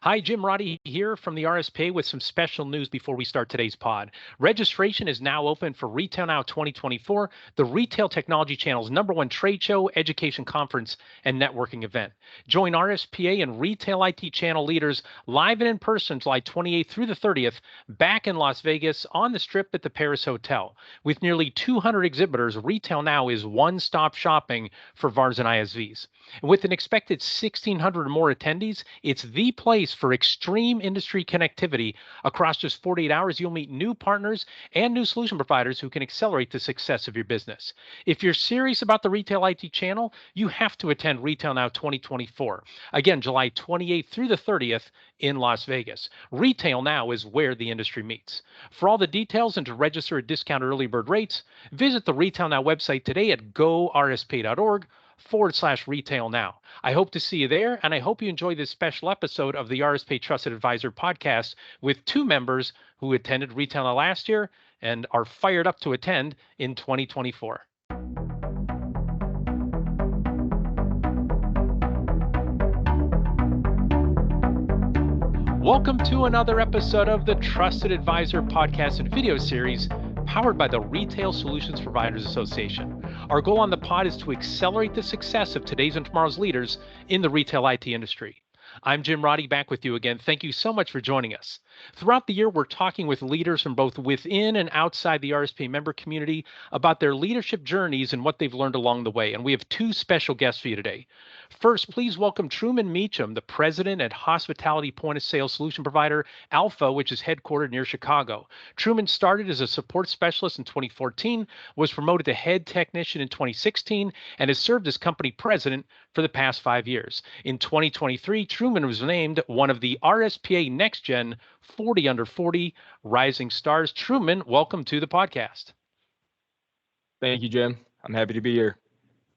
Hi, Jim Roddy here from the RSPA with some special news before we start today's pod. Registration is now open for Retail Now 2024, the Retail Technology Channel's #1 trade show, education conference, and networking event. Join RSPA and Retail IT Channel leaders live and in person July 28th through the 30th back in Las Vegas on the Strip at the Paris Hotel. With nearly 200 exhibitors, Retail Now is one-stop shopping for VARs and ISVs. With an expected 1,600 or more attendees, it's the place for extreme industry connectivity. Across just 48 hours, you'll meet new partners and new solution providers who can accelerate the success of your business. If you're serious about the Retail IT channel, you have to attend Retail Now 2024. Again, July 28th through the 30th in Las Vegas. Retail Now is where the industry meets. For all the details and to register at discounted early bird rates, visit the Retail Now website today at gorspa.org/retail now. I hope to see you there, and I hope you enjoy this special episode of the RSPA Trusted Advisor podcast with two members who attended Retail Now last year and are fired up to attend in 2024. Welcome to another episode of the Trusted Advisor podcast and video series powered by the Retail Solutions Providers Association. Our goal on the pod is to accelerate the success of today's and tomorrow's leaders in the retail IT industry. I'm Jim Roddy, back with you again. Thank you so much for joining us. Throughout the year, we're talking with leaders from both within and outside the RSPA member community about their leadership journeys and what they've learned along the way. And we have two special guests for you today. First, please welcome Truman Meecham, the president at hospitality point of sale solution provider Alpha, which is headquartered near Chicago. Truman started as a support specialist in 2014, was promoted to head technician in 2016, and has served as company president for the past 5 years. In 2023, Truman was named one of the RSPA Next Gen 40 Under 40 Rising Stars. Truman, welcome to the podcast. Thank you, Jim. I'm happy to be here.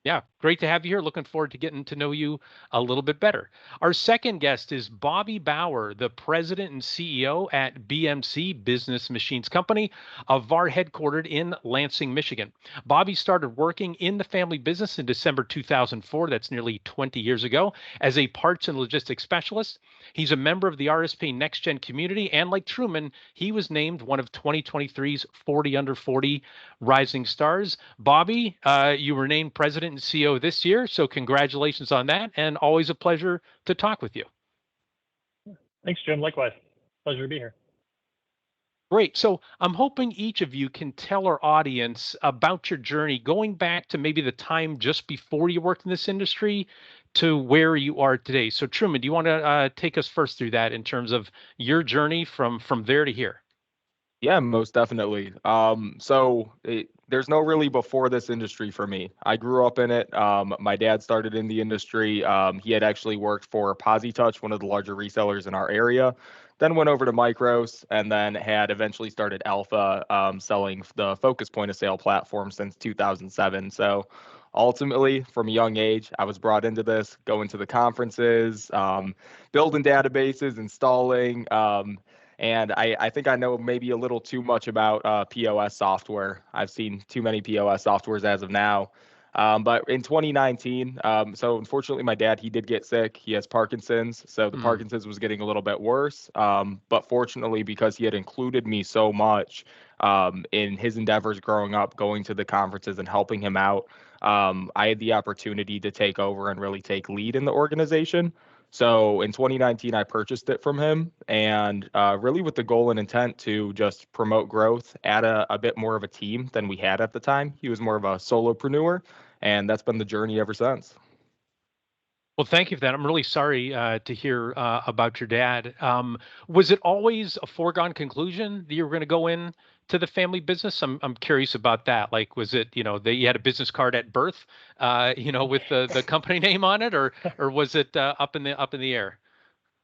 Yeah, great to have you here. Looking forward to getting to know you a little bit better. Our second guest is Bobby Bauer, the president and CEO at BMC Business Machines Company, a VAR headquartered in Lansing, Michigan. Bobby started working in the family business in December 2004, that's nearly 20 years ago, as a parts and logistics specialist. He's a member of the RSP Next Gen community, and like Truman, he was named one of 2023's 40 Under 40 Rising Stars. Bobby, you were named president and CEO this year, so congratulations on that, and always a pleasure to talk with you. Thanks, Jim. Likewise. Pleasure to be here. Great. So I'm hoping each of you can tell our audience about your journey, going back to maybe the time just before you worked in this industry to where you are today. So Truman, do you want to take us first through that in terms of your journey from there to here? Yeah, most definitely. There's no really before this industry for me. I grew up in it. My dad started in the industry. He had actually worked for PosiTouch, one of the larger resellers in our area, then went over to Micros, and then had eventually started Alpha, selling the Focus point of sale platform since 2007. So ultimately, from a young age, I was brought into this, going to the conferences, building databases, installing. And I think I know maybe a little too much about POS software. I've seen too many POS softwares as of now. But in 2019, so unfortunately, my dad, he did get sick. He has Parkinson's. So the Parkinson's was getting a little bit worse. But fortunately, because he had included me so much in his endeavors growing up, going to the conferences and helping him out, I had the opportunity to take over and really take lead in the organization. So in 2019, I purchased it from him, and really with the goal and intent to just promote growth, add a bit more of a team than we had at the time. He was more of a solopreneur, and that's been the journey ever since. Well, thank you for that. I'm really sorry to hear about your dad. Was it always a foregone conclusion that you were going to go in to the family business? I'm curious about that. Like, was it, that you had a business card at birth, with the company name on it, or was it up in the air?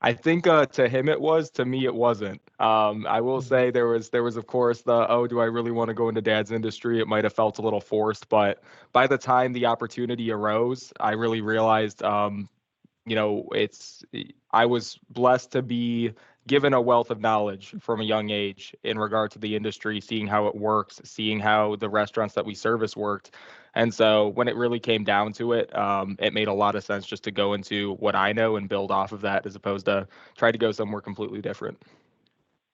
I think to him it was, to me it wasn't. I will say there was of course do I really want to go into dad's industry? It might have felt a little forced, but by the time the opportunity arose, I really realized, I was blessed to be given a wealth of knowledge from a young age in regard to the industry, seeing how it works, seeing how the restaurants that we service worked. And so when it really came down to it, it made a lot of sense just to go into what I know and build off of that as opposed to try to go somewhere completely different.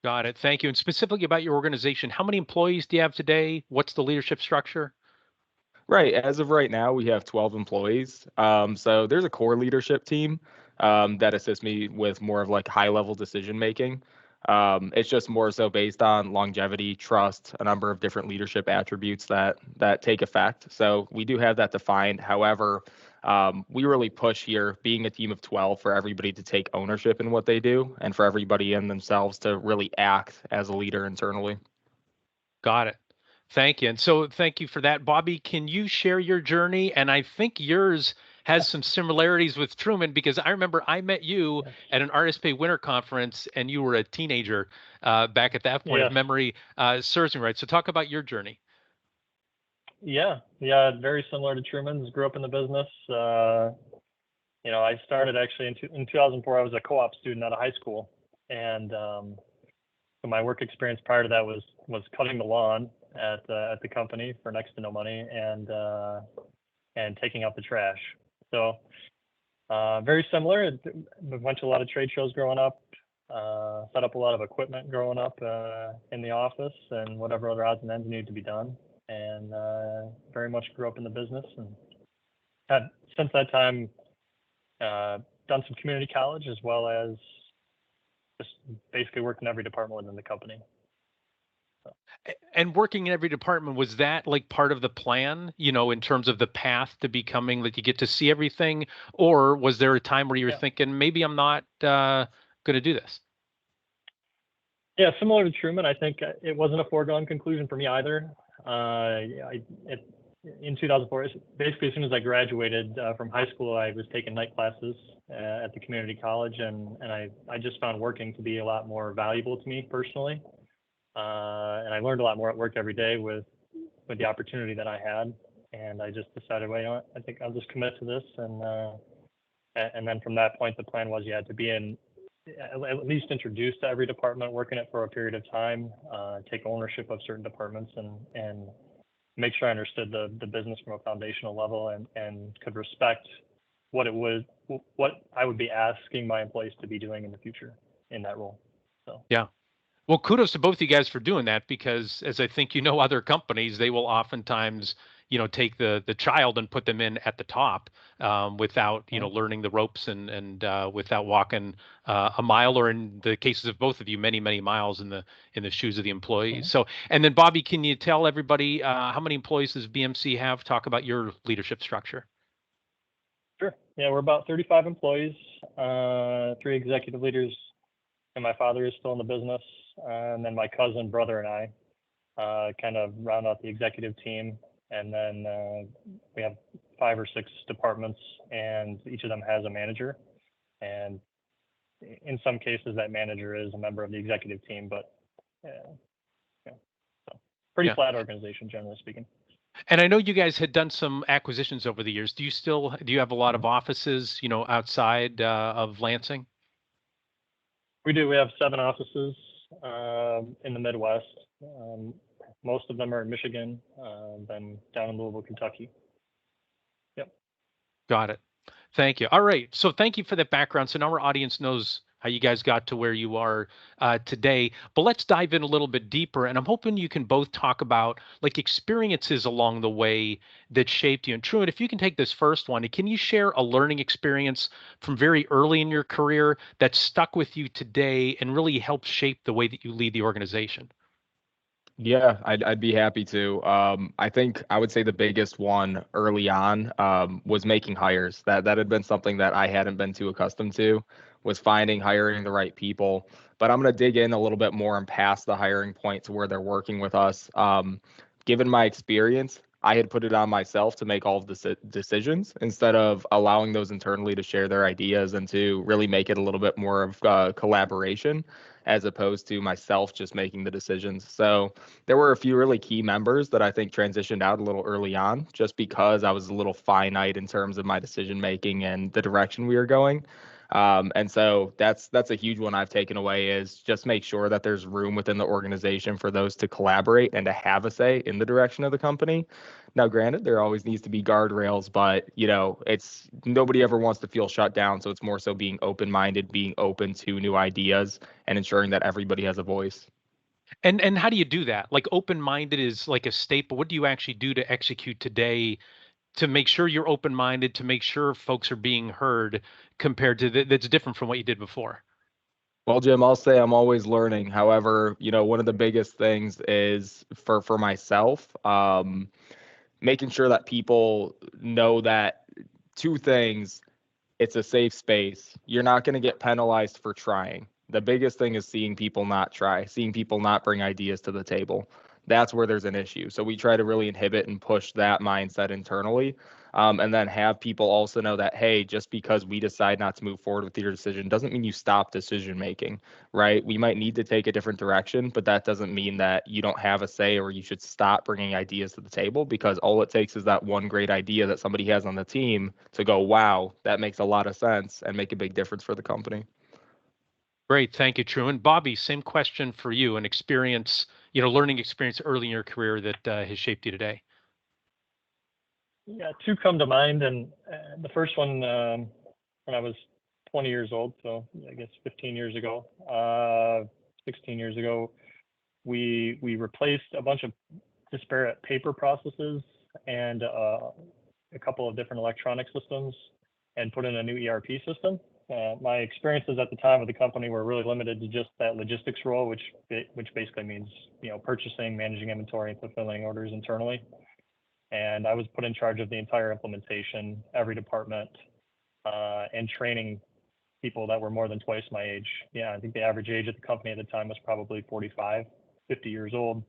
Got it. Thank you. And specifically about your organization, how many employees do you have today? What's the leadership structure? Right. As of right now, we have 12 employees. So there's a core leadership team that assists me with more of like high level decision making. It's just more so based on longevity, trust, a number of different leadership attributes that take effect. So we do have that defined. However, we really push here, being a team of 12, for everybody to take ownership in what they do and for everybody in themselves to really act as a leader internally. Got it. Thank you. And so thank you for that. Bobby, can you share your journey? And I think yours has some similarities with Truman, because I remember I met you at an RSPA winter conference and you were a teenager back at that point, if memory serves me right. So talk about your journey. Yeah, very similar to Truman's. Grew up in the business. I started actually in 2004. I was a co-op student out of high school, and so my work experience prior to that was cutting the lawn at the company for next to no money, and taking out the trash. So very similar. Went to a lot of trade shows growing up. Set up a lot of equipment growing up in the office, and whatever other odds and ends needed to be done. And very much grew up in the business, and had since that time done some community college, as well as just basically worked in every department within the company. So. And working in every department, was that like part of the plan, in terms of the path to becoming, like, you get to see everything? Or was there a time where you were thinking, maybe I'm not going to do this? Yeah, similar to Truman, I think it wasn't a foregone conclusion for me either. In 2004, basically as soon as I graduated from high school, I was taking night classes at the community college, and I just found working to be a lot more valuable to me personally. And I learned a lot more at work every day with the opportunity that I had. And I just decided, well, I think I'll just commit to this. And then from that point, the plan was to be at least introduced to every department, work in it for a period of time, take ownership of certain departments, and make sure I understood the business from a foundational level, and could respect what I would be asking my employees to be doing in the future in that role. So yeah. Well, kudos to both of you guys for doing that, because as I think other companies, they will oftentimes take the child and put them in at the top without learning the ropes and without walking a mile, or in the cases of both of you, many miles in the shoes of the employees. So, and then Bobby, can you tell everybody how many employees does BMC have? Talk about your leadership structure. Sure. Yeah, we're about 35 employees, 3 executive leaders, and my father is still in the business, and then my cousin, brother, and I kind of round out the executive team. And then we have 5 or 6 departments, and each of them has a manager. And in some cases, that manager is a member of the executive team, but so pretty flat organization, generally speaking. And I know you guys had done some acquisitions over the years. Do you have a lot of offices, outside of Lansing? We do. We have 7 offices in the Midwest. Most of them are in Michigan, then down in Louisville, Kentucky. Yep. Got it. Thank you. All right. So thank you for that background. So now our audience knows how you guys got to where you are today. But let's dive in a little bit deeper. And I'm hoping you can both talk about like experiences along the way that shaped you. And Truman, if you can take this first one, can you share a learning experience from very early in your career that stuck with you today and really helped shape the way that you lead the organization? Yeah, I'd be happy to. I think I would say the biggest one early on was making hires. That had been something that I hadn't been too accustomed to, was hiring the right people. But I'm going to dig in a little bit more and past the hiring point to where they're working with us. Given my experience, I had put it on myself to make all of the decisions instead of allowing those internally to share their ideas and to really make it a little bit more of collaboration, as opposed to myself just making the decisions. So there were a few really key members that I think transitioned out a little early on, just because I was a little finite in terms of my decision making and the direction we were going. And so that's a huge one I've taken away, is just make sure that there's room within the organization for those to collaborate and to have a say in the direction of the company. Now, granted, there always needs to be guardrails, but it's nobody ever wants to feel shut down. So it's more so being open-minded, being open to new ideas, and ensuring that everybody has a voice. And how do you do that? Like open-minded is like a staple. What do you actually do to execute today to make sure you're open-minded, to make sure folks are being heard compared to that's different from what you did before? Well, Jim, I'll say I'm always learning. However, one of the biggest things is for myself, making sure that people know that two things: it's a safe space. You're not going to get penalized for trying. The biggest thing is seeing people not try, seeing people not bring ideas to the table. That's where there's an issue. So we try to really inhibit and push that mindset internally. And then have people also know that, hey, just because we decide not to move forward with your decision doesn't mean you stop decision making, right? We might need to take a different direction, but that doesn't mean that you don't have a say or you should stop bringing ideas to the table, because all it takes is that one great idea that somebody has on the team to go, wow, that makes a lot of sense, and make a big difference for the company. Great. Thank you, Truman. Bobby, same question for you. An experience, learning experience early in your career that has shaped you today. Yeah, two come to mind, and the first one when I was 20 years old, so I guess 15 years ago, 16 years ago, we replaced a bunch of disparate paper processes and a couple of different electronic systems and put in a new ERP system. My experiences at the time with the company were really limited to just that logistics role, which basically means purchasing, managing inventory, and fulfilling orders internally. And I was put in charge of the entire implementation, every department, and training people that were more than twice my age. Yeah, I think the average age at the company at the time was probably 45, 50 years old.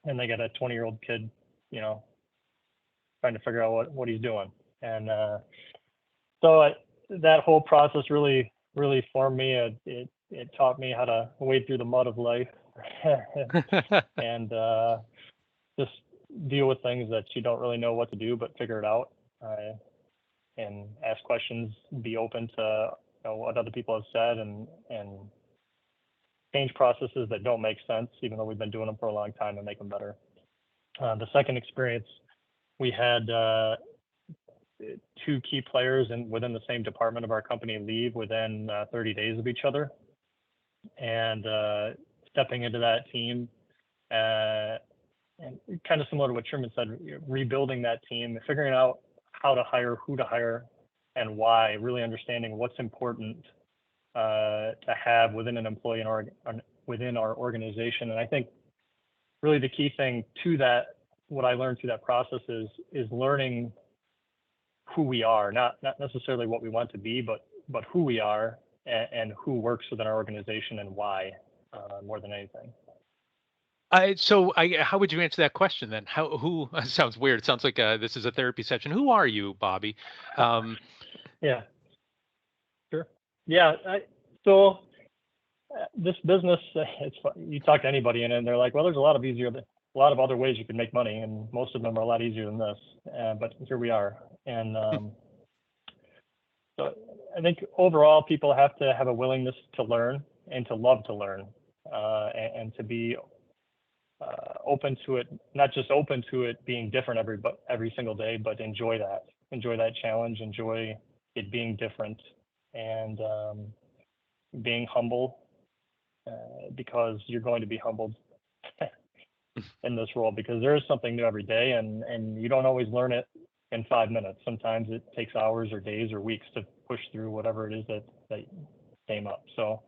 And they got a 20-year-old kid, trying to figure out what he's doing. And that whole process really formed me. It taught me how to wade through the mud of life and just deal with things that you don't really know what to do, but figure it out, and ask questions, be open to what other people have said, and change processes that don't make sense, even though we've been doing them for a long time, and make them better. The second experience, we had two key players within the same department of our company leave within 30 days of each other, and stepping into that team, and kind of similar to what Truman said, rebuilding that team, figuring out how to hire, who to hire, and why, really understanding what's important to have within an employee within our organization. And I think really the key thing to that, what I learned through that process is learning who we are, not necessarily what we want to be, but who we are, and who works within our organization and why, more than anything. How would you answer that question then? Who sounds weird. It sounds like this is a therapy session. Who are you, Bobby? Yeah, sure. Yeah. So this business, you talk to anybody in it, and they're like, well, there's a lot of other ways you can make money, and most of them are a lot easier than this. But here we are. And so I think overall, people have to have a willingness to learn and to love to learn, and to be open to it, not just open to it being different every single day, but enjoy that challenge, enjoy it being different, and being humble, because you're going to be humbled in this role, because there is something new every day, and you don't always learn it in 5 minutes. Sometimes it takes hours or days or weeks to push through whatever it is that came up. So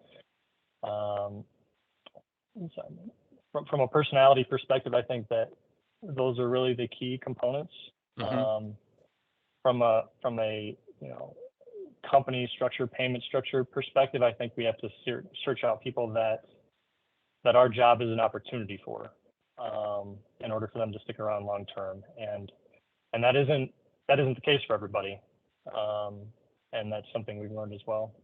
from a personality perspective, I think that those are really the key components. Mm-hmm. From a company structure, payment structure perspective, I think we have to search out people that our job is an opportunity for, in order for them to stick around long term, and that isn't the case for everybody, and that's something we've learned as well.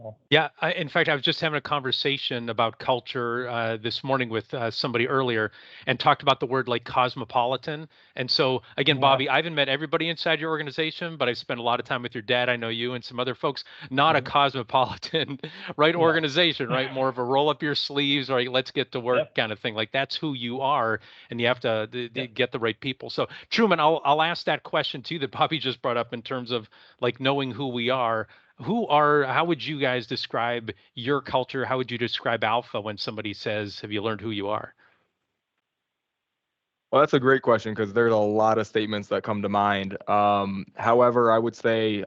So Yeah, in fact, I was just having a conversation about culture this morning with somebody earlier and talked about the word like cosmopolitan. And so, again, yeah. Bobby, I haven't met everybody inside your organization, but I spent a lot of time with your dad. I know you and some other folks, not a Mhm. cosmopolitan, right, No. organization, right? More of a roll up your sleeves, right? Let's get to work Yep. kind of thing. Like that's who you are, and you have to Yep. get the right people. So, Truman, I'll ask that question too that Bobby just brought up in terms of like knowing who we are. How would you guys describe your culture? How would you describe Alpha when somebody says, have you learned who you are? Well, that's a great question because there's a lot of statements that come to mind. However, I would say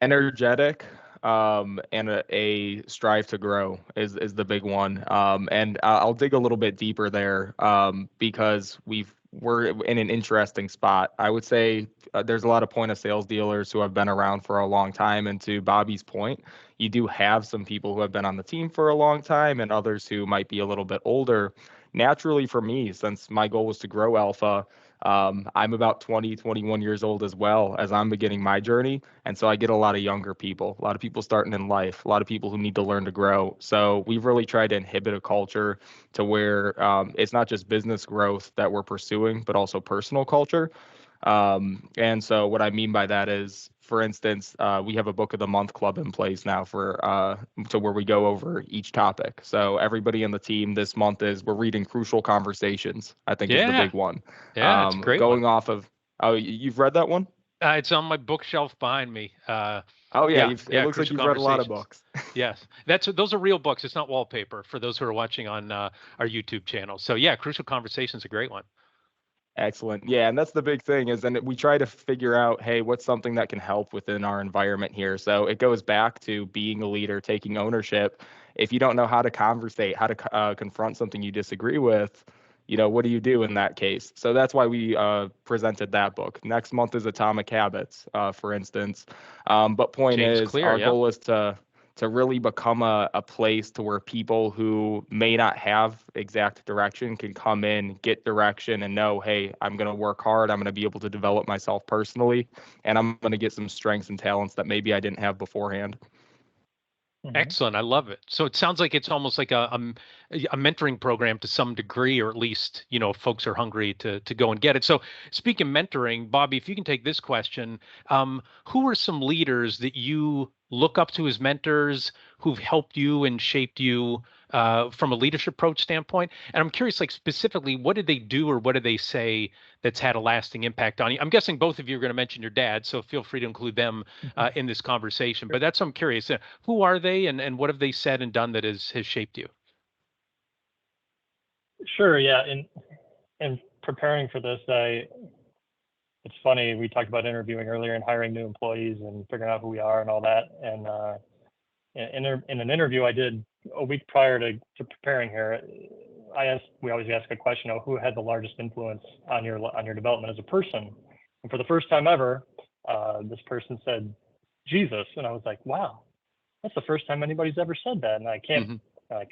energetic and a strive to grow is the big one. And I'll dig a little bit deeper there because we're in an interesting spot. I would say there's a lot of point of sales dealers who have been around for a long time. And to Bobby's point, you do have some people who have been on the team for a long time and others who might be a little bit older. Naturally, for me, since my goal was to grow Alpha, I'm about 20, 21 years old as well as I'm beginning my journey. And so I get a lot of younger people, a lot of people starting in life, a lot of people who need to learn to grow. So we've really tried to inhibit a culture to where it's not just business growth that we're pursuing, but also personal culture. And so what I mean by that is, for instance, we have a book of the month club in place now for to where we go over each topic. So everybody in the team this month we're reading Crucial Conversations, I think is the Yeah, big one. yeah, it's a great one. Going off of, oh, you've read that one? It's on my bookshelf behind me. Oh yeah, Yeah, it yeah, looks like Crucial you've read a lot of Conversations. books. Yes, those are real books. It's not wallpaper for those who are watching on our YouTube channel. So yeah, Crucial Conversations is a great one. Excellent. Yeah, and that's the big thing is, and we try to figure out, hey, what's something that can help within our environment here. So it goes back to being a leader, taking ownership. If you don't know how to conversate, how to confront something you disagree with, what do you do in that case? So that's why we presented that book. Next month is Atomic Habits, for instance. But point James is, Clear. our Yep. goal is to really become a place to where people who may not have exact direction can come in, get direction, and know, hey, I'm going to work hard. I'm going to be able to develop myself personally, and I'm going to get some strengths and talents that maybe I didn't have beforehand. Mhm. Excellent. I love it. So it sounds like it's almost like a mentoring program to some degree, or at least, folks are hungry to go and get it. So speaking of mentoring, Bobby, if you can take this question, who are some leaders that you look up to as mentors who've helped you and shaped you from a leadership approach standpoint? And I'm curious, like specifically, what did they do or what did they say that's had a lasting impact on you? I'm guessing both of you are going to mention your dad, so feel free to include them in this conversation. But that's what I'm curious. Who are they and what have they said and done that has shaped you? Sure. Yeah. In preparing for this, it's funny, we talked about interviewing earlier and hiring new employees and figuring out who we are and all that. And in an interview I did a week prior to preparing here, we always ask a question of who had the largest influence on your development as a person. And for the first time ever, this person said Jesus, and I was like, wow, that's the first time anybody's ever said that, and Hmm. I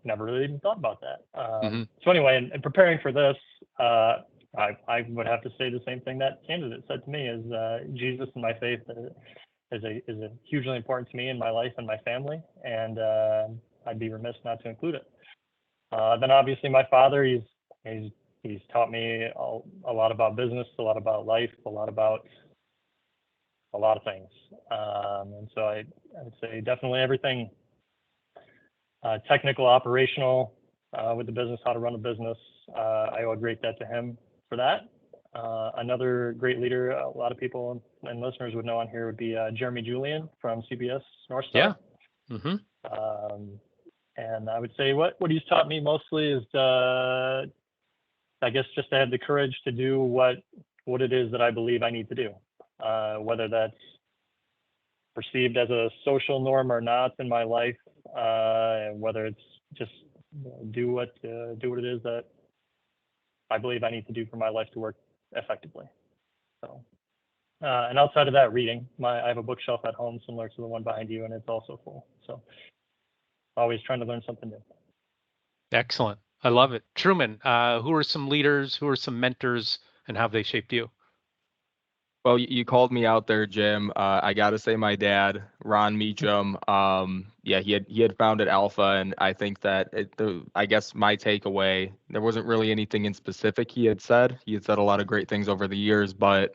never really even thought about that. Hmm. So anyway, in preparing for this, I would have to say the same thing that candidate said to me: is Jesus and my faith is a hugely important to me in my life and my family, and I'd be remiss not to include it. Then obviously my father, he's taught me a lot about business, a lot about life, a lot about a lot of things. And so I would say definitely everything technical, operational with the business, how to run a business. I owe a great debt to him for that. Another great leader, a lot of people and listeners would know on here would be Jeremy Julian from CBS North Yeah. Star. Hmm. And I would say what he's taught me mostly is, I guess, just to have the courage to do what it is that I believe I need to do, whether that's perceived as a social norm or not in my life, and whether it's just do what it is that I believe I need to do for my life to work effectively. So, and outside of that, reading. I have a bookshelf at home similar to the one behind you, and it's also full. So, always trying to learn something new. Excellent. I love it. Truman, who are some leaders, who are some mentors, and how have they shaped you? Well, you called me out there, Jim. I got to say, my dad, Ron Meecham, yeah, he had founded Alpha, and I think that I guess my takeaway, there wasn't really anything in specific he had said. He had said a lot of great things over the years, but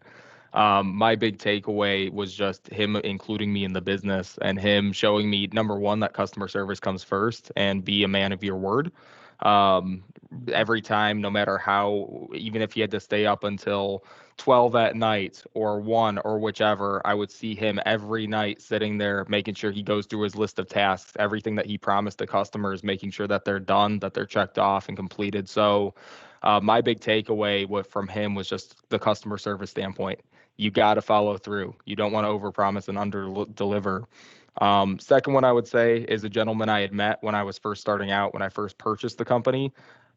my big takeaway was just him including me in the business and him showing me, number one, that customer service comes first, and be a man of your word. Um, every time, no matter how, even if he had to stay up until 12 at night or 1 or whichever, I would see him every night sitting there making sure he goes through his list of tasks, everything that he promised the customers, making sure that they're done, that they're checked off and completed. So my big takeaway from him was just the customer service standpoint. You got to follow through. You don't want to overpromise and under deliver. Second one I would say is a gentleman I had met when I was first starting out, when I first purchased the company.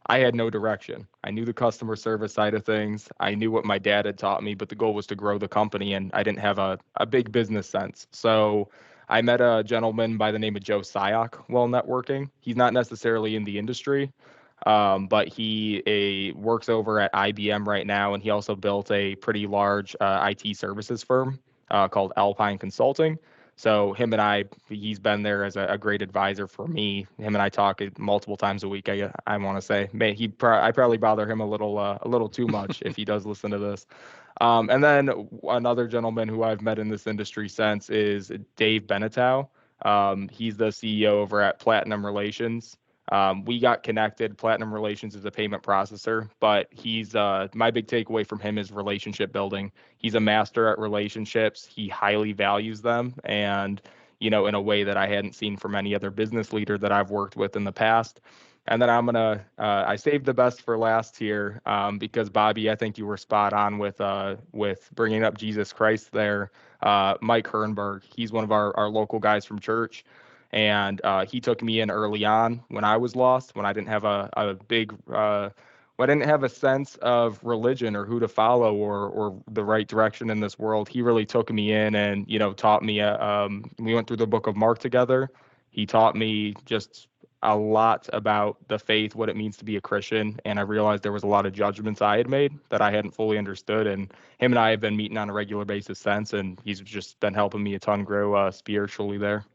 I had no direction. I knew the customer service side of things. I knew what my dad had taught me, but the goal was to grow the company, and I didn't have a big business sense. So I met a gentleman by the name of Joe Syock while networking. He's not necessarily in the industry, but he works over at IBM right now, and he also built a pretty large IT services firm called Alpine Consulting. So him and he's been there as a great advisor for me. Him and I talk multiple times a week. I want to say, I probably bother him a little too much if he does listen to this. And then another gentleman who I've met in this industry since is Dave Benetow. He's the CEO over at Platinum Relations. We got connected. Platinum Relations is a payment processor, but he's my big takeaway from him is relationship building. He's a master at relationships. He highly values them, and in a way that I hadn't seen from any other business leader that I've worked with in the past. And then I saved the best for last here, because Bobby, I think you were spot on with bringing up Jesus Christ there. Mike Hernberg, he's one of our local guys from church. And he took me in early on when I was lost, when I didn't have when I didn't have a sense of religion or who to follow or the right direction in this world. He really took me in and taught me. We went through the book of Mark together. He taught me just a lot about the faith, what it means to be a Christian, and I realized there was a lot of judgments I had made that I hadn't fully understood. And him and I have been meeting on a regular basis since, and he's just been helping me a ton grow spiritually there.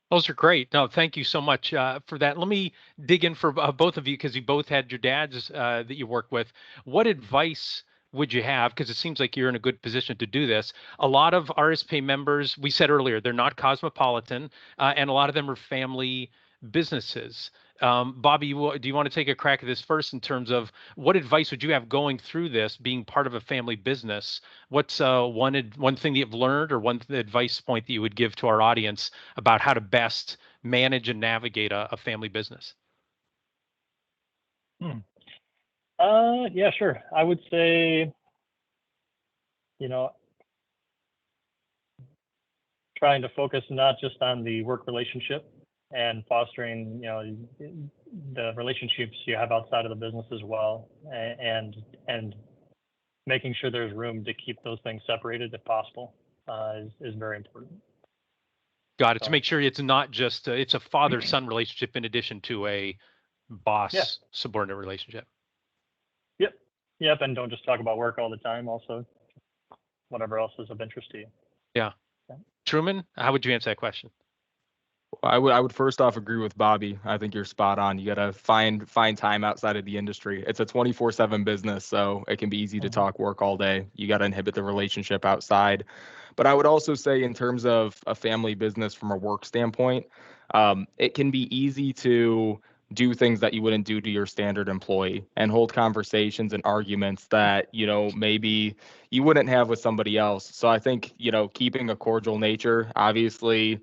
Those are great. No, thank you so much for that. Let me dig in for both of you because you both had your dads that you work with. What advice would you have? Because it seems like you're in a good position to do this. A lot of RSP members, we said earlier, they're not cosmopolitan, and a lot of them are family businesses. Bobby, do you want to take a crack at this first in terms of what advice would you have going through this, being part of a family business? What's one thing that you've learned or one advice point that you would give to our audience about how to best manage and navigate a family business? Yeah, sure. I would say, trying to focus not just on the work relationship and fostering, the relationships you have outside of the business as well, and making sure there's room to keep those things separated if possible, is very important. Got it. To make sure it's not just it's a father-son relationship in addition to a boss-subordinate relationship. Yep. And don't just talk about work all the time. Also, whatever else is of interest to you. Yeah. Truman, how would you answer that question? I would first off agree with Bobby. I think you're spot on. You got to find time outside of the industry. It's a 24/7 business, so it can be easy to talk work all day. You got to inhibit the relationship outside. But I would also say, in terms of a family business from a work standpoint, it can be easy to do things that you wouldn't do to your standard employee and hold conversations and arguments that maybe you wouldn't have with somebody else. So I think keeping a cordial nature, obviously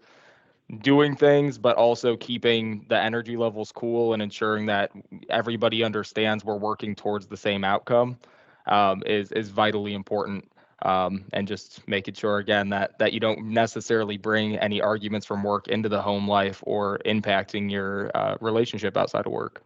doing things, but also keeping the energy levels cool and ensuring that everybody understands we're working towards the same outcome is vitally important. And just making sure, again, that you don't necessarily bring any arguments from work into the home life or impacting your relationship outside of work.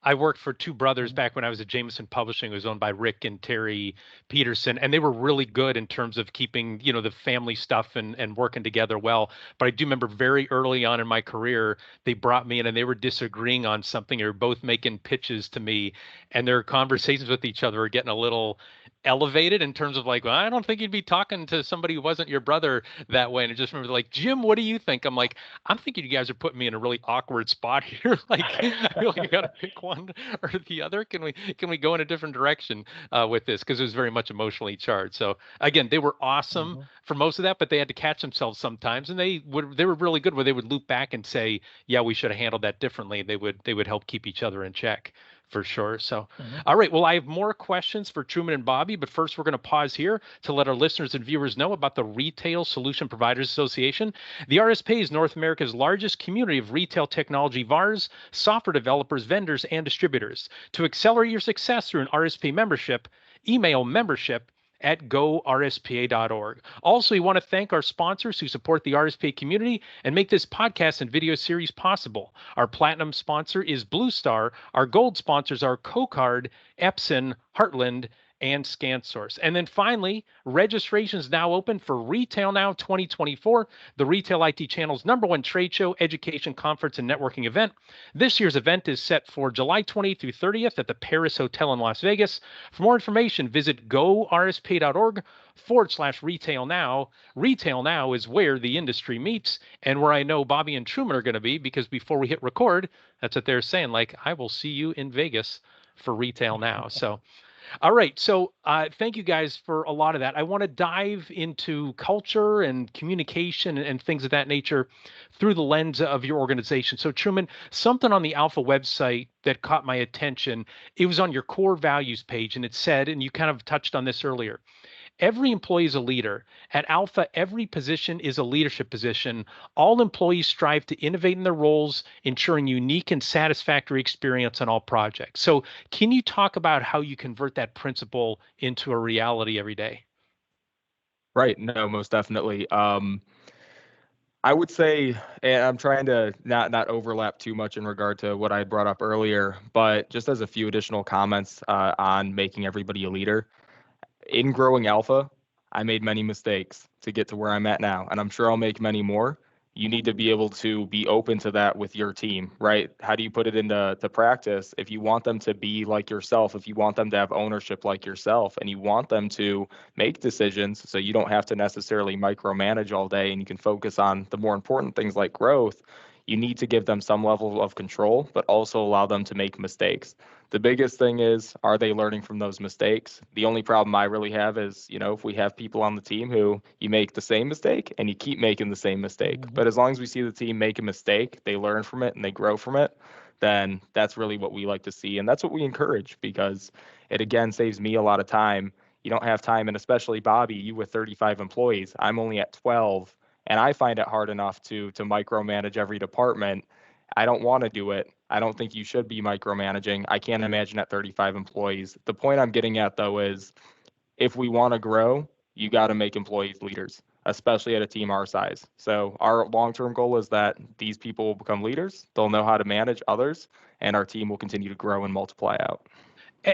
I worked for two brothers back when I was at Jameson Publishing. It was owned by Rick and Terry Peterson, and they were really good in terms of keeping, the family stuff and working together well. But I do remember very early on in my career, they brought me in and they were disagreeing on something. They were both making pitches to me, and their conversations with each other were getting a little elevated in terms of like, well, I don't think you'd be talking to somebody who wasn't your brother that way. And I just remember like, Jim, what do you think? I'm like, I'm thinking you guys are putting me in a really awkward spot here. Like, I feel like I got to pick one or the other. Can we go in a different direction with this? Because it was very much emotionally charged. So again, they were awesome for most of that, but they had to catch themselves sometimes, and they were really good where they would loop back and say, yeah, we should have handled that differently. They would help keep each other in check. For sure. So, all right. Well, I have more questions for Truman and Bobby, but first we're going to pause here to let our listeners and viewers know about the Retail Solution Providers Association. The RSPA is North America's largest community of retail technology VARs, software developers, vendors, and distributors. To accelerate your success through an RSPA membership, email membership@gorspa.org. Also, we want to thank our sponsors who support the RSPA community and make this podcast and video series possible. Our platinum sponsor is Blue Star. Our gold sponsors are CoCard, Epson, Heartland, and ScanSource. And then finally, registration is now open for Retail Now 2024, the Retail IT Channel's #1 trade show, education, conference, and networking event. This year's event is set for July 20th through 30th at the Paris Hotel in Las Vegas. For more information, visit gorspa.org/Retail Now. Retail Now is where the industry meets and where I know Bobby and Truman are going to be, because before we hit record, that's what they're saying. Like, I will see you in Vegas for Retail Now. So, all right. So thank you guys for a lot of that. I want to dive into culture and communication and things of that nature through the lens of your organization. So Truman, something on the Alpha website that caught my attention, it was on your core values page, and it said, and you kind of touched on this earlier, every employee is a leader. At Alpha, every position is a leadership position. All employees strive to innovate in their roles, ensuring unique and satisfactory experience on all projects. So can you talk about how you convert that principle into a reality every day? Right. No, most definitely. I would say, and I'm trying to not overlap too much in regard to what I had brought up earlier, but just as a few additional comments on making everybody a leader. In growing Alpha, I made many mistakes to get to where I'm at now, and I'm sure I'll make many more. You need to be able to be open to that with your team, right? How do you put it into practice? If you want them to be like yourself, if you want them to have ownership like yourself, and you want them to make decisions so you don't have to necessarily micromanage all day and you can focus on the more important things like growth, you need to give them some level of control, but also allow them to make mistakes. The biggest thing is, are they learning from those mistakes? The only problem I really have is, if we have people on the team who you make the same mistake and you keep making the same mistake. But as long as we see the team make a mistake, they learn from it and they grow from it, then that's really what we like to see. And that's what we encourage, because it, again, saves me a lot of time. You don't have time, and especially Bobby, you with 35 employees, I'm only at 12. And I find it hard enough to micromanage every department. I don't want to do it. I don't think you should be micromanaging. I can't imagine at 35 employees. The point I'm getting at, though, is if we want to grow, you got to make employees leaders, especially at a team our size. So our long-term goal is that these people will become leaders. They'll know how to manage others, and our team will continue to grow and multiply out.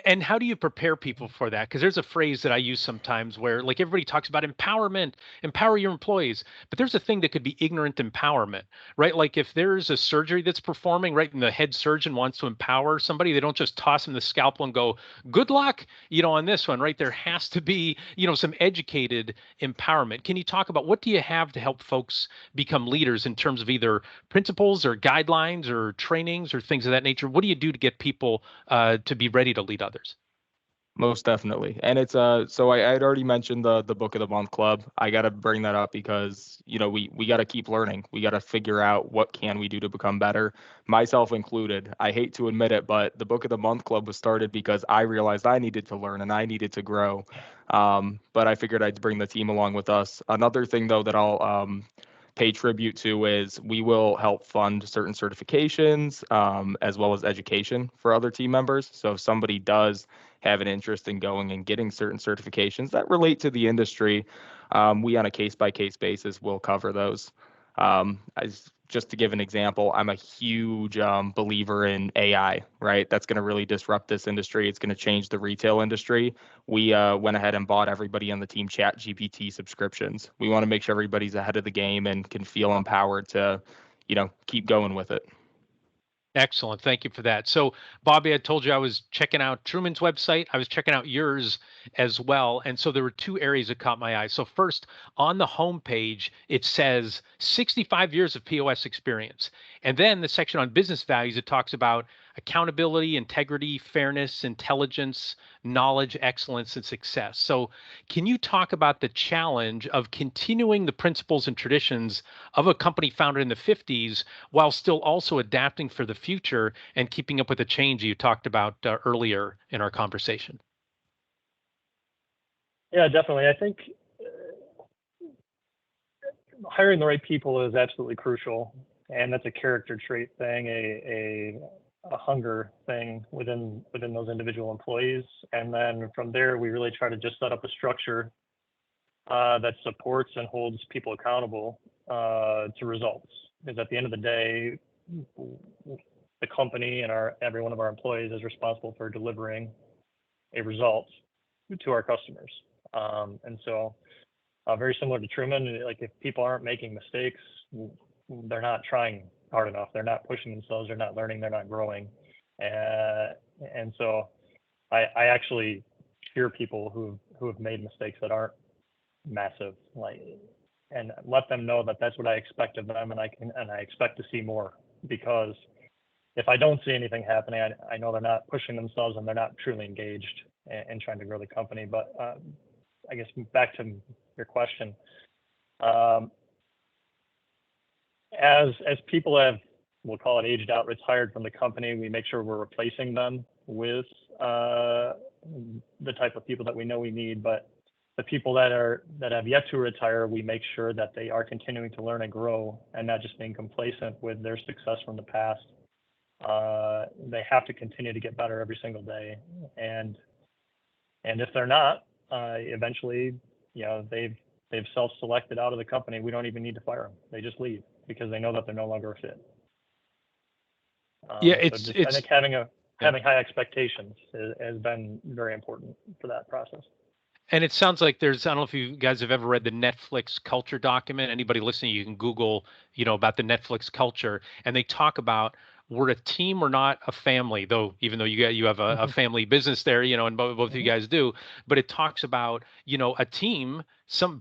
And how do you prepare people for that? Because there's a phrase that I use sometimes where, like, everybody talks about empowerment, empower your employees, but there's a thing that could be ignorant empowerment, right? Like if there's a surgery that's performing, right, and the head surgeon wants to empower somebody, they don't just toss him the scalpel and go, good luck, on this one, right? There has to be, some educated empowerment. Can you talk about what do you have to help folks become leaders in terms of either principles or guidelines or trainings or things of that nature? What do you do to get people to be ready to lead others? Most definitely. And it's so I had already mentioned the book of the month club. I got to bring that up because, we got to keep learning. We got to figure out what can we do to become better, myself included. I hate to admit it, but the book of the month club was started because I realized I needed to learn and I needed to grow. But I figured I'd bring the team along with us. Another thing, though, that I'll pay tribute to is we will help fund certain certifications as well as education for other team members. So if somebody does have an interest in going and getting certain certifications that relate to the industry, we on a case-by-case basis will cover those. just to give an example, I'm a huge believer in AI, right? That's going to really disrupt this industry. It's going to change the retail industry. We went ahead and bought everybody on the team Chat GPT subscriptions. We want to make sure everybody's ahead of the game and can feel empowered to, keep going with it. Excellent. Thank you for that. So, Bobby, I told you I was checking out Truman's website. I was checking out yours as well. And so there were two areas that caught my eye. So, first, on the homepage, it says 65 years of POS experience. And then the section on business values, it talks about accountability, integrity, fairness, intelligence, knowledge, excellence, and success. So, can you talk about the challenge of continuing the principles and traditions of a company founded in the 50s while still also adapting for the future and keeping up with the change you talked about earlier in our conversation? Yeah, definitely. I think hiring the right people is absolutely crucial, and that's a character trait thing, a hunger thing within those individual employees. And then from there, we really try to just set up a structure that supports and holds people accountable to results. Because at the end of the day, the company and every one of our employees is responsible for delivering a result to our customers. And so very similar to Truman, like if people aren't making mistakes, they're not trying hard enough. They're not pushing themselves. They're not learning. They're not growing. And so I actually hear people who have made mistakes that aren't massive, and let them know that that's what I expect of them, and I expect to see more, because if I don't see anything happening, I know they're not pushing themselves and they're not truly engaged in trying to grow the company. But I guess back to your question, as people have, we'll call it aged out, retired from the company, we make sure we're replacing them with the type of people that we know we need. But the people that have yet to retire, we make sure that they are continuing to learn and grow and not just being complacent with their success from the past. They have to continue to get better every single day. And if they're not, eventually, they've self-selected out of the company. We don't even need to fire them. They just leave because they know that they're no longer a fit. Yeah, I think having high expectations has been very important for that process. And it sounds like I don't know if you guys have ever read the Netflix culture document. Anybody listening, you can Google, about the Netflix culture. And they talk about we're a team, we're not a family, though, even though you have a family business there, and both of you guys do. But it talks about, a team,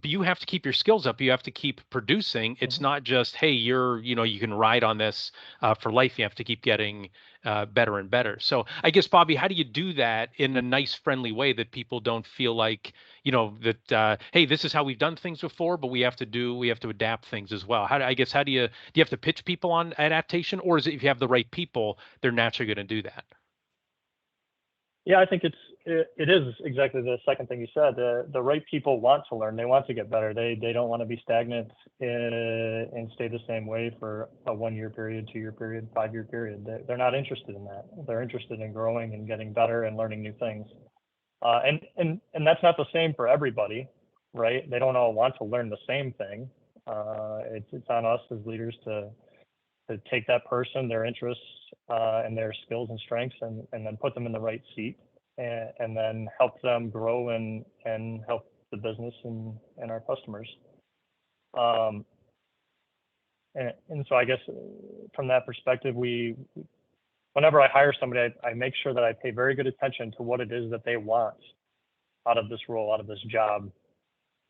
you have to keep your skills up. You have to keep producing. It's not just, hey, you can ride on this for life. You have to keep getting better and better. So I guess, Bobby, how do you do that in a nice, friendly way that people don't feel like, that, hey, this is how we've done things before, but we have to adapt things as well. Do you have to pitch people on adaptation, or is it if you have the right people, they're naturally going to do that? Yeah, I think it is exactly the second thing you said. The right people want to learn. They want to get better. They don't want to be stagnant and stay the same way for a 1-year period, 2-year period, 5-year period. They're not interested in that. They're interested in growing and getting better and learning new things. And that's not the same for everybody, right? They don't all want to learn the same thing. It's on us as leaders to take that person, their interests and their skills and strengths, and then put them in the right seat, and then help them grow and help the business and our customers. And so I guess from that perspective, whenever I hire somebody, I make sure that I pay very good attention to what it is that they want out of this role, out of this job,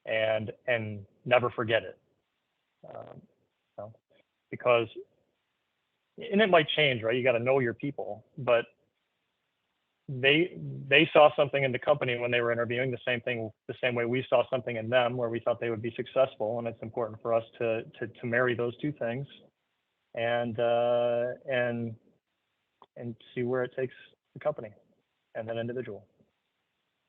and never forget it. Because, and it might change, right? You got to know your people, but they saw something in the company when they were interviewing, the same way we saw something in them where we thought they would be successful. And it's important for us to marry those two things and see where it takes the company and that individual.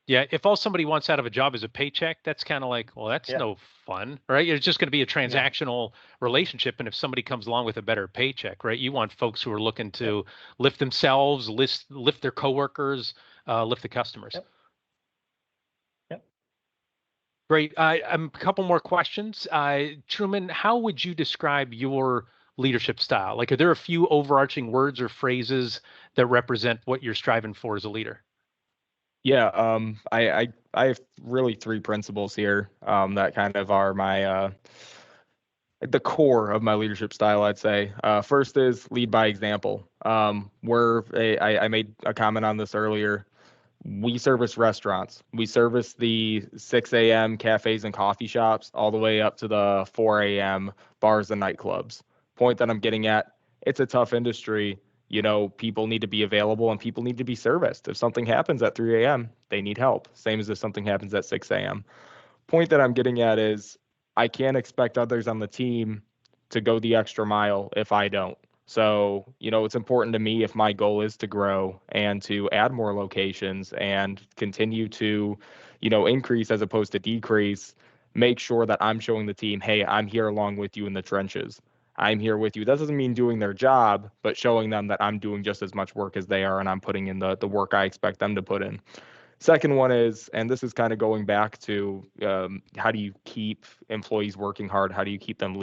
Yeah, if all somebody wants out of a job is a paycheck, that's kind of like, well, that's no fun, right? It's just going to be a transactional relationship. And if somebody comes along with a better paycheck, right, you want folks who are looking to lift themselves, lift their coworkers, lift the customers. Yep. Great. A couple more questions. Truman, how would you describe your leadership style? Like, are there a few overarching words or phrases that represent what you're striving for as a leader? Yeah, I have really three principles here that kind of are my the core of my leadership style, I'd say. First is lead by example. I made a comment on this earlier. We service restaurants. We service the 6 a.m. cafes and coffee shops all the way up to the 4 a.m. bars and nightclubs. Point that I'm getting at, it's a tough industry. People need to be available and people need to be serviced. If something happens at 3 a.m., they need help. Same as if something happens at 6 a.m. Point that I'm getting at is I can't expect others on the team to go the extra mile if I don't. So, it's important to me if my goal is to grow and to add more locations and continue to, increase as opposed to decrease, make sure that I'm showing the team, hey, I'm here along with you in the trenches. I'm here with you. That doesn't mean doing their job, but showing them that I'm doing just as much work as they are and I'm putting in the work I expect them to put in. Second one is, and this is kind of going back to how do you keep employees working hard? How do you keep them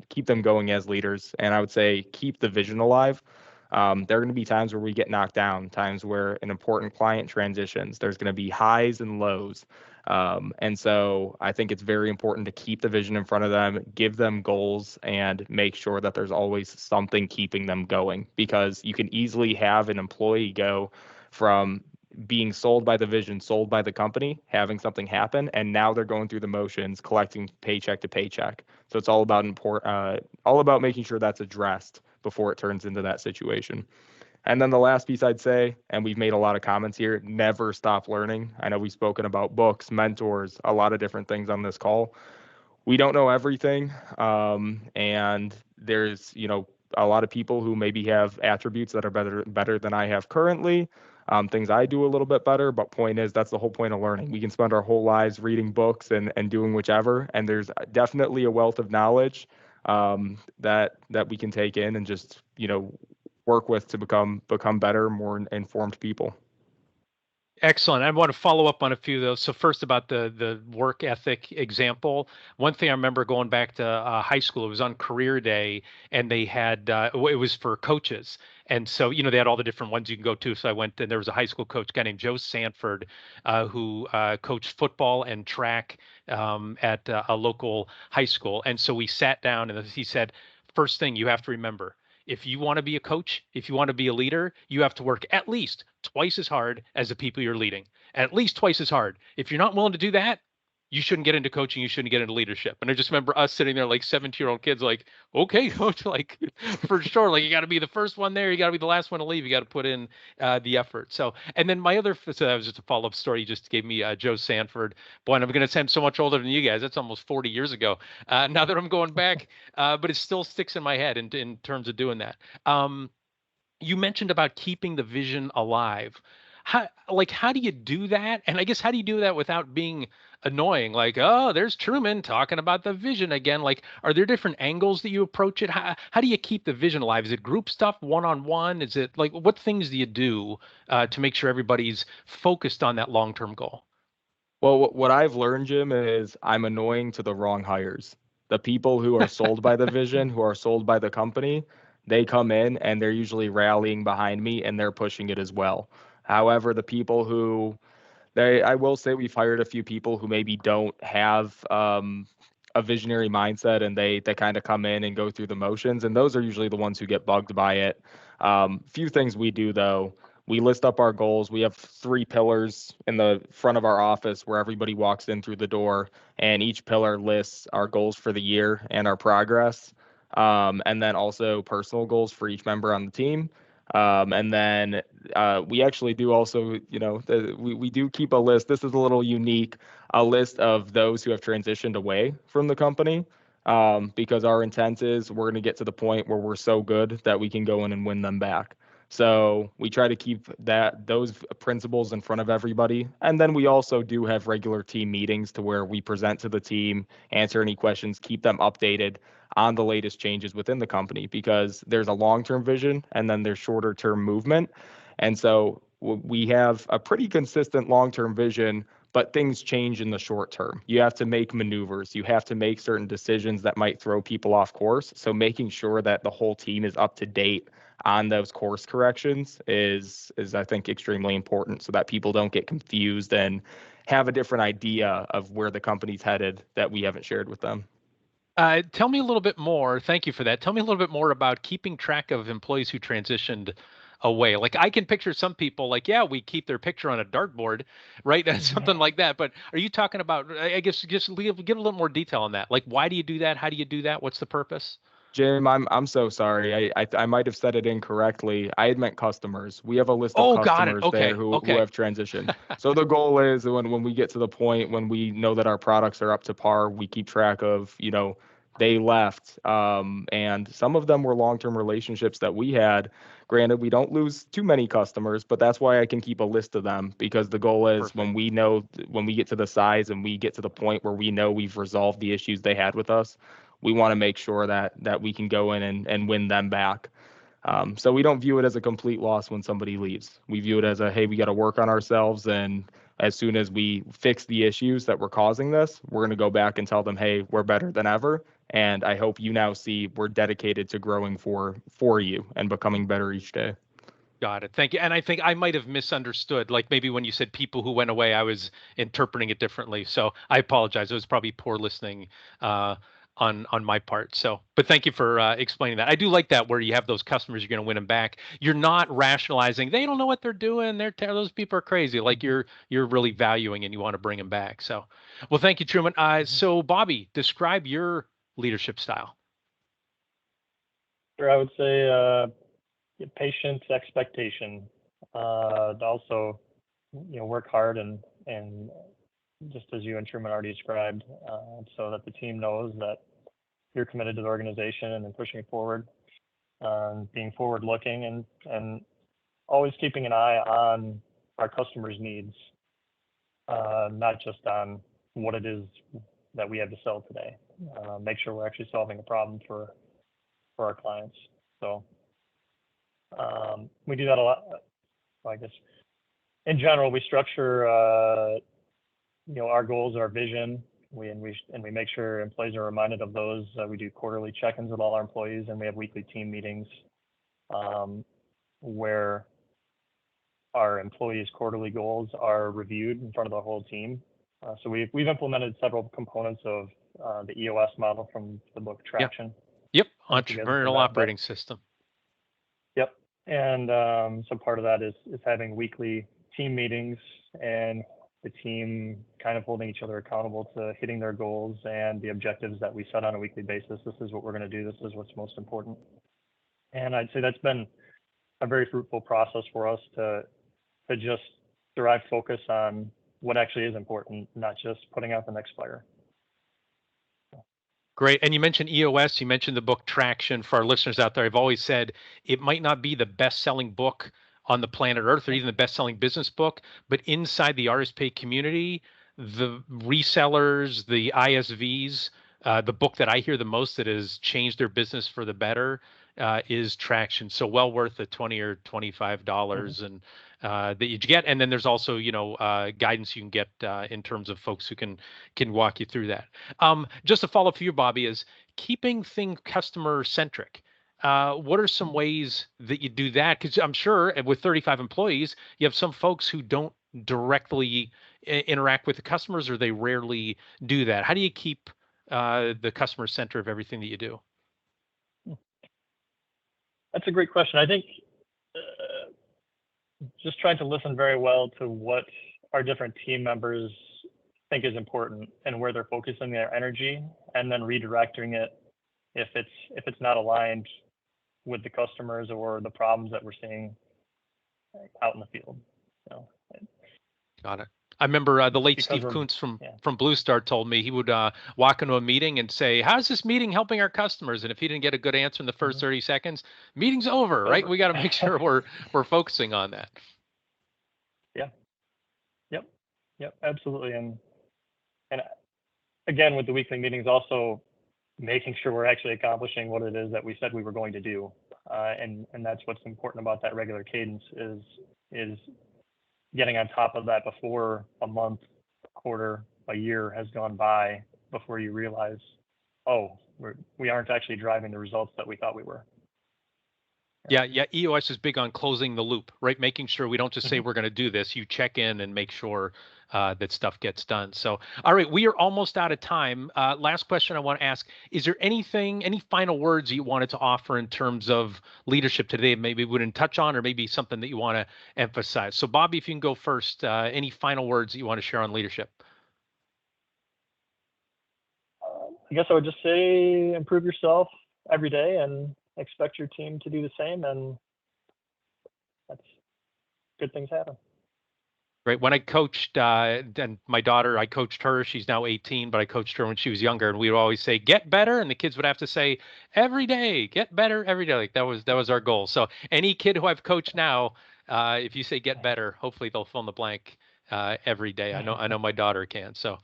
keep them going as leaders? And I would say keep the vision alive. There are going to be times where we get knocked down, times where an important client transitions. There's going to be highs and lows. And so I think it's very important to keep the vision in front of them, give them goals, and make sure that there's always something keeping them going, because you can easily have an employee go from being sold by the vision, sold by the company, having something happen, and now they're going through the motions, collecting paycheck to paycheck. So it's all about making sure that's addressed before it turns into that situation. And then the last piece I'd say, and we've made a lot of comments here, never stop learning. I know we've spoken about books, mentors, a lot of different things on this call. We don't know everything, and there's a lot of people who maybe have attributes that are better than I have currently. Things I do a little bit better, but point is that's the whole point of learning. We can spend our whole lives reading books and doing whichever, and there's definitely a wealth of knowledge that we can take in and just work with to become better, more informed people. Excellent. I want to follow up on a few of those. So first, about the work ethic example. One thing I remember going back to high school, it was on career day, and they had it was for coaches, and so they had all the different ones you can go to. So I went, and there was a high school coach, guy named Joe Sanford, who coached football and track at a local high school, and so we sat down, and he said, first thing you have to remember, if you want to be a coach, if you want to be a leader, you have to work at least twice as hard as the people you're leading. At least twice as hard. If you're not willing to do that, you shouldn't get into coaching. You shouldn't get into leadership. And I just remember us sitting there like 17-year-old kids, like, okay, coach, like for sure. Like, you got to be the first one there. You got to be the last one to leave. You got to put in the effort. So, and then so that was just a follow-up story. You just gave me Joe Sanford. Boy, and I'm going to say I'm so much older than you guys. That's almost 40 years ago. Now that I'm going back, but it still sticks in my head in terms of doing that. You mentioned about keeping the vision alive. How do you do that? And I guess, how do you do that without being annoying? Like, oh, there's Truman talking about the vision again. Like, are there different angles that you approach it? How do you keep the vision alive? Is it group stuff, one-on-one? Is it like, what things do you do to make sure everybody's focused on that long-term goal? Well, what I've learned, Jim, is I'm annoying to the wrong hires. The people who are sold by the vision, who are sold by the company, they come in and they're usually rallying behind me and they're pushing it as well. However, the people who I will say we've hired a few people who maybe don't have a visionary mindset, and they kind of come in and go through the motions, and those are usually the ones who get bugged by it. Few things we do though. We list up our goals. We have 3 pillars in the front of our office where everybody walks in through the door, and each pillar lists our goals for the year and our progress, and then also personal goals for each member on the team. And then we actually do also, we do keep a list. This is a little unique, a list of those who have transitioned away from the company, because our intent is we're going to get to the point where we're so good that we can go in and win them back. So we try to keep those principles in front of everybody. And then we also do have regular team meetings to where we present to the team, answer any questions, keep them updated on the latest changes within the company, because there's a long-term vision and then there's shorter-term movement. And so we have a pretty consistent long-term vision, but things change in the short term. You have to make maneuvers. You have to make certain decisions that might throw people off course. So making sure that the whole team is up to date on those course corrections is I think extremely important, so that people don't get confused and have a different idea of where the company's headed that we haven't shared with them. Tell me a little bit more. Thank you for that. Tell me a little bit more about keeping track of employees who transitioned away. Like I can picture some people like, yeah, we keep their picture on a dartboard, right? Something like that. But are you talking about, I guess, just give a little more detail on that. Like, why do you do that? How do you do that? What's the purpose? Jim, I'm so sorry. I might have said it incorrectly. I had meant customers. We have a list of Oh, got it. customers there Okay. who Okay. have transitioned. So the goal is when we get to the point when we know that our products are up to par, we keep track of, they left. And some of them were long-term relationships that we had. Granted, we don't lose too many customers, but that's why I can keep a list of them, because the goal is Perfect. when we get to the size and we get to the point where we know we've resolved the issues they had with us, we want to make sure that we can go in and win them back. So we don't view it as a complete loss when somebody leaves. We view it as hey, we got to work on ourselves. And as soon as we fix the issues that were causing this, we're going to go back and tell them, hey, we're better than ever. And I hope you now see we're dedicated to growing for you and becoming better each day. Got it. Thank you. And I think I might have misunderstood. Like maybe when you said people who went away, I was interpreting it differently. So I apologize. It was probably poor listening on my part. So, but thank you for explaining that. I do like that where you have those customers, you're going to win them back. You're not rationalizing. They don't know what they're doing. Those people are crazy. Like you're really valuing and you want to bring them back. So, well, thank you, Truman. So Bobby, describe your leadership style. Sure, I would say patience, expectation. Also, work hard and just as you and Truman already described, so that the team knows that you're committed to the organization and then pushing it forward, being forward-looking and always keeping an eye on our customers' needs, not just on what it is that we have to sell today. Make sure we're actually solving a problem for our clients. So we do that a lot. I guess in general, we structure our goals, our vision. We make sure employees are reminded of those. We do quarterly check-ins with all our employees, and we have weekly team meetings where our employees' quarterly goals are reviewed in front of the whole team. So we've implemented several components of the EOS model from the book Traction. Yep. Entrepreneurial Operating System. Yep. And so part of that is having weekly team meetings and the team kind of holding each other accountable to hitting their goals and the objectives that we set on a weekly basis. This is what we're going to do. This is what's most important. And I'd say that's been a very fruitful process for us to just derive focus on what actually is important, not just putting out the next fire. Great. And you mentioned EOS, you mentioned the book Traction. For our listeners out there, I've always said it might not be the best-selling book on the planet Earth or even the best-selling business book, but inside the RSPA community, the resellers, the ISVs, the book that I hear the most that has changed their business for the better is Traction. So well worth the $20 or $25 and that you get. And then there's also, guidance you can get in terms of folks who can walk you through that. Just a follow up for you, Bobby, is keeping things customer centric. What are some ways that you do that? Because I'm sure with 35 employees, you have some folks who don't directly interact with the customers, or they rarely do that. How do you keep the customer center of everything that you do? That's a great question. I think just trying to listen very well to what our different team members think is important and where they're focusing their energy, and then redirecting it if it's not aligned with the customers or the problems that we're seeing out in the field. So, got it. I remember the late because Steve Kuntz from Blue Star told me he would walk into a meeting and say, "How's this meeting helping our customers?" And if he didn't get a good answer in the first 30 seconds, meeting's over, right? We got to make sure we're focusing on that. Yep, absolutely. And again, with the weekly meetings, also making sure we're actually accomplishing what it is that we said we were going to do. And that's what's important about that regular cadence is getting on top of that before a month quarter, a year has gone by before you realize, oh, we aren't actually driving the results that we thought we were. Yeah. EOS is big on closing the loop, right? Making sure we don't just say Mhm. we're going to do this. You check in and make sure that stuff gets done. So, all right, we are almost out of time. Last question I want to ask: is there any final words you wanted to offer in terms of leadership today? Maybe we didn't touch on, or maybe something that you want to emphasize. So, Bobby, if you can go first, any final words that you want to share on leadership? I guess I would just say improve yourself every day and expect your team to do the same, and that's good things happen. Right. When I coached, and my daughter, I coached her. She's now 18, but I coached her when she was younger, and we would always say, "Get better," and the kids would have to say, "Every day, get better every day." Like that was our goal. So any kid who I've coached now, if you say "get better," hopefully they'll fill in the blank every day. I know my daughter can. So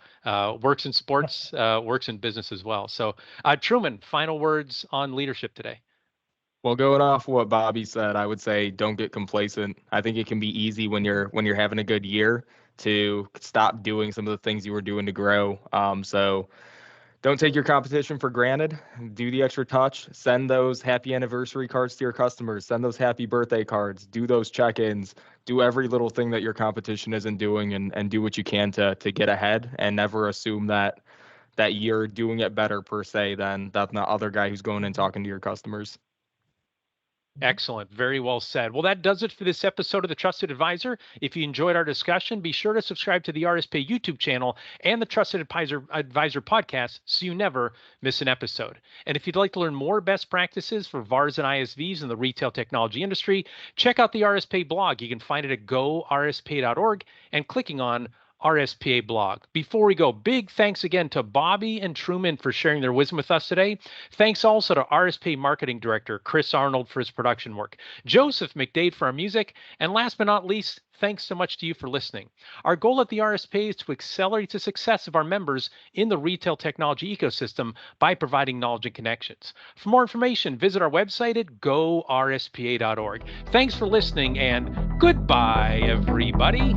works in sports, works in business as well. So Truman, final words on leadership today. Well, going off what Bobby said, I would say don't get complacent. I think it can be easy when you're having a good year to stop doing some of the things you were doing to grow. So don't take your competition for granted. Do the extra touch. Send those happy anniversary cards to your customers. Send those happy birthday cards. Do those check-ins. Do every little thing that your competition isn't doing, and do what you can to get ahead, and never assume that you're doing it better per se than the other guy who's going and talking to your customers. Excellent. Very well said. Well, that does it for this episode of The Trusted Advisor. If you enjoyed our discussion, be sure to subscribe to the RSPA YouTube channel and the Trusted Advisor podcast so you never miss an episode. And if you'd like to learn more best practices for VARs and ISVs in the retail technology industry, check out the RSPA blog. You can find it at gorspa.org and clicking on RSPA blog. Before we go, big thanks again to Bobby and Truman for sharing their wisdom with us today. Thanks also to RSPA Marketing Director Chris Arnold for his production work, Joseph McDade for our music, and last but not least, thanks so much to you for listening. Our goal at the RSPA is to accelerate the success of our members in the retail technology ecosystem by providing knowledge and connections. For more information, visit our website at gorspa.org. Thanks for listening, and goodbye, everybody.